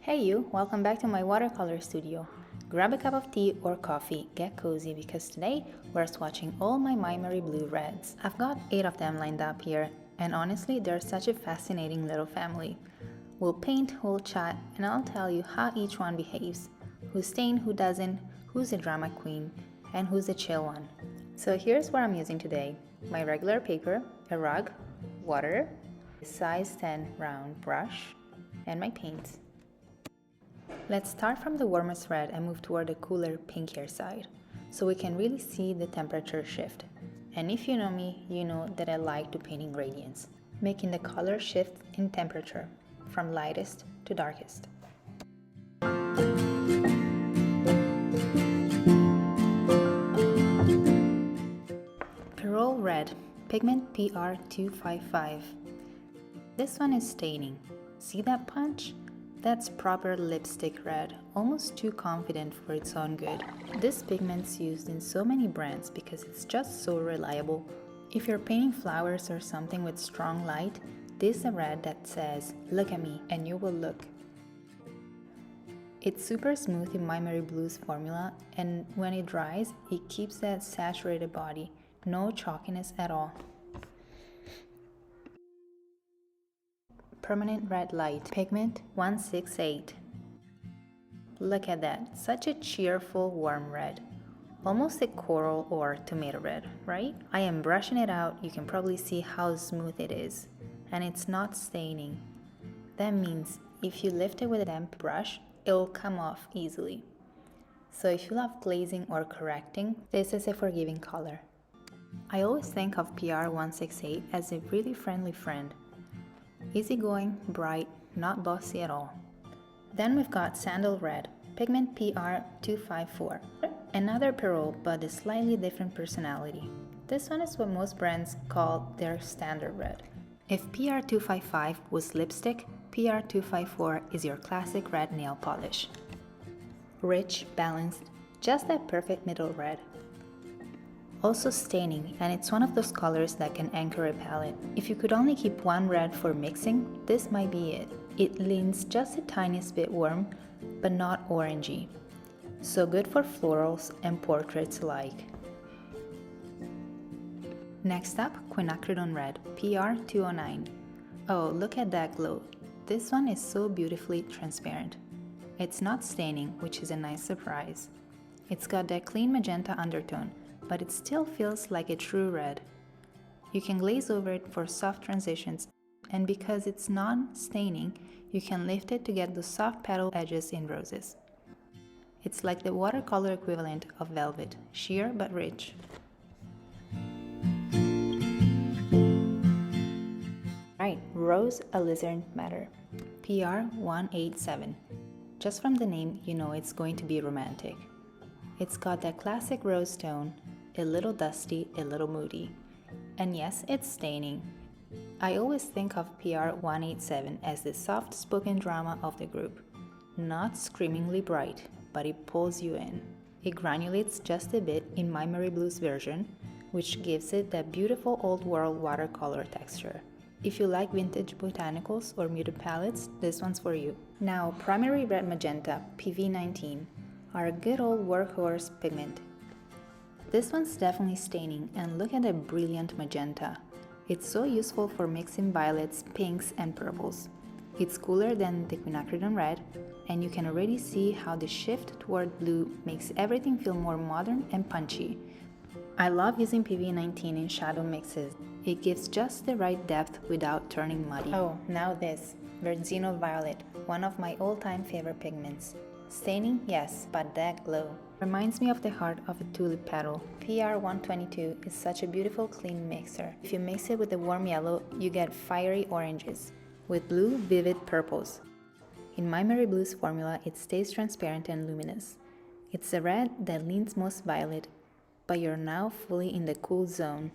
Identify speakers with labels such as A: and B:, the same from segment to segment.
A: Hey you, welcome back to my watercolor studio. Grab a cup of tea or coffee, get cozy because today we're swatching all my MaimeriBlu reds. I've got 8 of them lined up here, and honestly they're such a fascinating little family. We'll paint, we'll chat, and I'll tell you how each one behaves. Who's stain, who doesn't, who's a drama queen, and who's a chill one. So here's what I'm using today. My regular paper, a rug, water, a size 10 round brush, and my paints. Let's start from the warmest red and move toward the cooler, pinkier side, so we can really see the temperature shift. And if you know me, you know that I like to paint in gradients, making the color shift in temperature, from lightest to darkest. Pyrrole Red, pigment PR255. This one is staining. See that punch? That's proper lipstick red, almost too confident for its own good. This pigment's used in so many brands because it's just so reliable. If you're painting flowers or something with strong light, this is a red that says, "Look at me," and you will look. It's super smooth in MaimeriBlu's formula, and when it dries, it keeps that saturated body, no chalkiness at all. Permanent Red Light, pigment 168. Look at that, such a cheerful warm red. Almost a coral or tomato red, right? I am brushing it out, you can probably see how smooth it is. And it's not staining. That means if you lift it with a damp brush, it will come off easily. So if you love glazing or correcting, this is a forgiving color. I always think of PR168 as a really friendly friend. Easygoing, bright, not bossy at all. Then we've got Sandal Red, pigment PR254. Another Pyrrole, but a slightly different personality. This one is what most brands call their standard red. If PR255 was lipstick, PR254 is your classic red nail polish. Rich, balanced, just that perfect middle red. Also staining, and it's one of those colors that can anchor a palette. If you could only keep one red for mixing, this might be it. It leans just a tiniest bit warm, but not orangey. So good for florals and portraits alike. Next up, Quinacridone Red, PR209. Oh, look at that glow. This one is so beautifully transparent. It's not staining, which is a nice surprise. It's got that clean magenta undertone, but it still feels like a true red. You can glaze over it for soft transitions, and because it's non-staining, you can lift it to get the soft petal edges in roses. It's like the watercolor equivalent of velvet, sheer but rich. Right, Rose Alizarin Madder, PR187. Just from the name, you know it's going to be romantic. It's got that classic rose tone, a little dusty, a little moody. And yes, it's staining. I always think of PR187 as the soft-spoken drama of the group. Not screamingly bright, but it pulls you in. It granulates just a bit in MaimeriBlu's version, which gives it that beautiful old-world watercolor texture. If you like vintage botanicals or muted palettes, this one's for you. Now, Primary Red Magenta, PV19, are a good old workhorse pigment. This one's definitely staining, and look at the brilliant magenta. It's so useful for mixing violets, pinks, and purples. It's cooler than the Quinacridone Red, and you can already see how the shift toward blue makes everything feel more modern and punchy. I love using PV19 in shadow mixes. It gives just the right depth without turning muddy. Oh, now this, Verzino Violet, one of my all-time favorite pigments. Staining, yes, but that glow. Reminds me of the heart of a tulip petal. PR122 is such a beautiful clean mixer. If you mix it with a warm yellow, you get fiery oranges, with blue, vivid purples. In MaimeriBlu's formula, it stays transparent and luminous. It's a red that leans most violet, but you're now fully in the cool zone.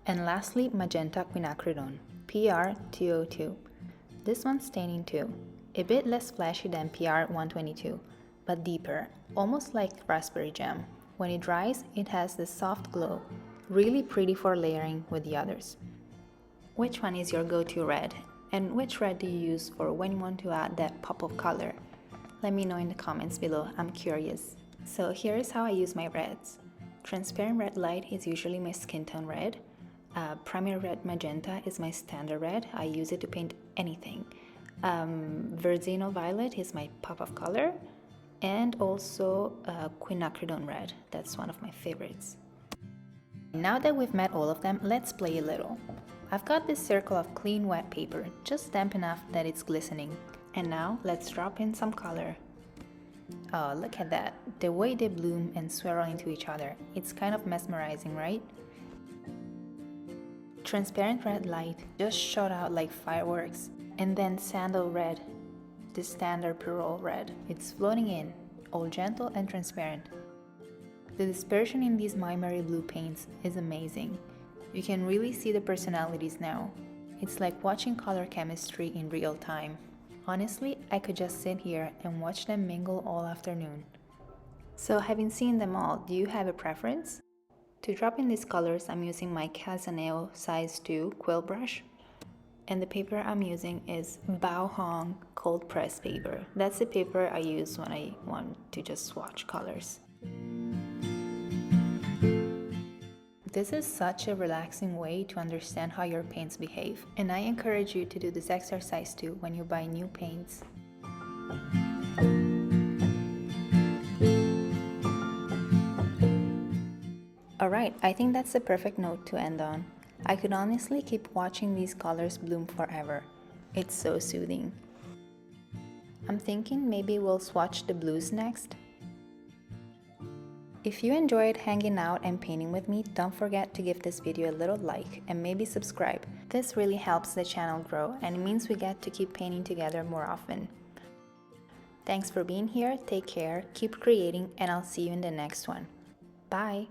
A: And lastly, Magenta Quinacridone, PR202. This one's staining too. A bit less flashy than PR122, but deeper, almost like raspberry jam. When it dries, it has this soft glow, really pretty for layering with the others. Which one is your go-to red? And which red do you use for when you want to add that pop of color? Let me know in the comments below, I'm curious. So here is how I use my reds. Transparent red light is usually my skin tone red. Primary Red Magenta is my standard red. I use it to paint anything. Verzino Violet is my pop of color. And also Quinacridone Red. That's one of my favorites. Now that we've met all of them, let's play a little. I've got this circle of clean wet paper, just damp enough that it's glistening. And now let's drop in some color. Oh, look at that. The way they bloom and swirl into each other. It's kind of mesmerizing, right? Transparent red light just shot out like fireworks. And then Sandal Red, the standard Pyrrole Red. It's floating in, all gentle and transparent. The dispersion in these MaimeriBlu paints is amazing. You can really see the personalities now. It's like watching color chemistry in real time. Honestly, I could just sit here and watch them mingle all afternoon. So having seen them all, do you have a preference? To drop in these colors, I'm using my Casaneo size 2 quill brush. And the paper I'm using is Bao Hong cold press paper. That's the paper I use when I want to just swatch colors. This is such a relaxing way to understand how your paints behave, and I encourage you to do this exercise too when you buy new paints. Alright, I think that's the perfect note to end on. I could honestly keep watching these colors bloom forever. It's so soothing. I'm thinking maybe we'll swatch the blues next. If you enjoyed hanging out and painting with me, don't forget to give this video a little like and maybe subscribe. This really helps the channel grow and it means we get to keep painting together more often. Thanks for being here, take care, keep creating, and I'll see you in the next one. Bye!